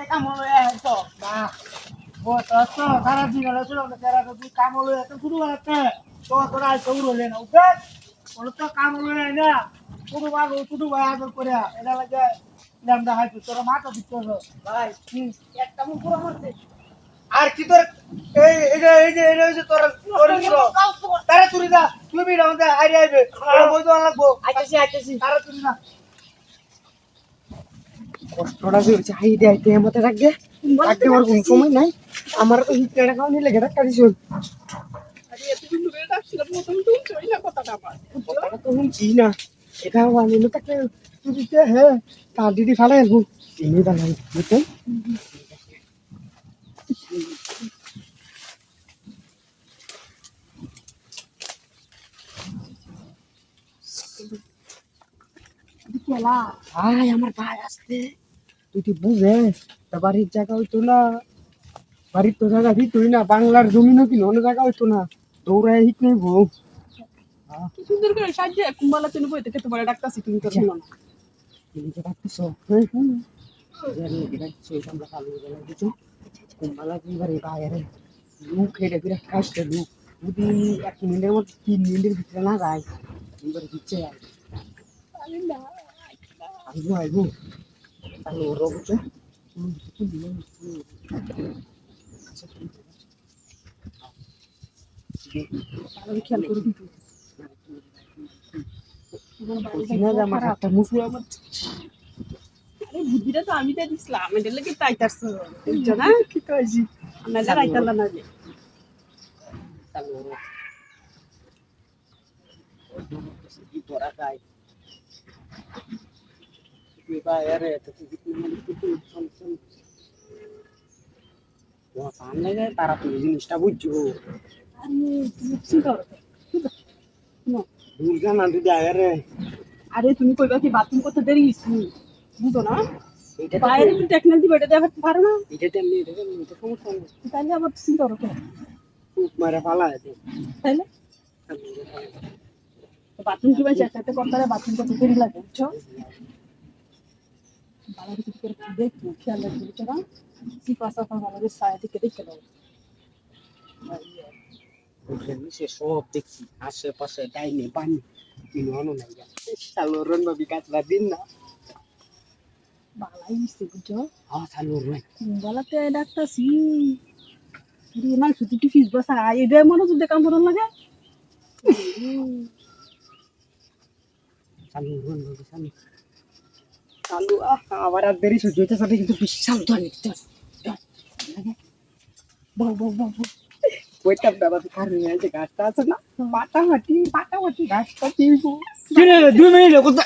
কামড়ে তো না ও তো সারা দিন হলো ছিল না তেরা তো কামড়ে এত শুরু করতে তো তোরা সৌর হলে না ওকে ওর তো কামড়ে না শুধু ভাই আদর করে এটা লাগে নামটা হাইতো তোরা মাথা দিতে ভাই একটা মুখ পুরো মারতে আর কি তোর এই যে তোর তারা তুই যা তুমি না আমাদের আইরে আইবে বই তো লাগবো আইতেছি তারা তুই না কষ্টটা যে হচ্ছে আইরে আইতে আমাদের রাখবে রাখতে আমার কোনো সময় নাই আমার তো হিটটা খাওয়া নিলে গেটা কাটি চল আরে এতদিন ধরে রাখছিলাম প্রথম তুমি চই না কথাটা আমার কথাটা তো শুনছি না এটা আমি না তাকে তুই দিতে হ্যাঁ তার দিদি ফালে আলবো চিনি বানাই বুঝতে কেলা ভাই আমার ভাই আসতে তুই তো বুঝে তা বাড়ির জায়গা হইতো না বাড়ির তো জায়গা দিতই না বাংলার জমিনও কিনো অন্য জায়গা হইতো না দৌড়ায় হিট নেই বউ কি সুন্দর করে সাজিয়ে কুম্বালা তুমি বইতে খেতে পারে ডাক্তারছি তুমি তো শুনো না তুমি যে ডাকতেছ হ্যাঁ জানি ডাকছো আমরা কালো গেলাম কিছু কুম্বালা কিবারে বাইরে লুক খেয়ে বিরাট কাজটা লুক যদি 1 মিনিটের মধ্যে 3 মিনিটের ভিতরে না যায় এবারে দিচ্ছে আইবো আইবো তাহলে ওর বুঝছো খেয়াল করে দিতে আরে বুদ্ধিটা তো আমি তো দিছিলাম এটার লাগে তাইতারছো বুঝছো না কি কইছি না যা রাইতালা না তারা তুমি জিনিসটা বুঝছো আরে তুমি চিন্তা করো না বুঝলা না দিদি আয়ারে আরে তুমি কইবা কি বাথরুম করতে দেরি হইছে বুঝো না বাইরে তুমি টেকনোলজি বেটা দেখাতে পারো না এটা সমস্যা নেই তাহলে আমার চিন্তা করো খুব মারে ফালা আছে তাহলে বাথরুম কি ভাই চেষ্টা করতে পারে বাথরুম করতে দেরি লাগে বুঝছো ভালো কিছু করে দেখো খেয়াল রাখবে বুঝছো না কি পাশা ভালো করে সাইড থেকে দেখে দাও সে সব দেখছি আশেপাশে ডাইনে পানি কিনো নাই সালোরন বা বিকাশ বা দিন না বালাই মিশছে বুঝছো হ্যাঁ সালোরন বলাতে ডাক্তারছি মান ছুটি ফিস বসা এদের মনোযোগ দিয়ে কাম করার লাগে সালোরন চালু আবার আর দেরি সহ্য হইতে সাথে কিন্তু বিশাল ধরে ওইটার দাদা কারণ যে গাছটা আছে না পাটামাটি গাছটা কি 2 মিনিট কথা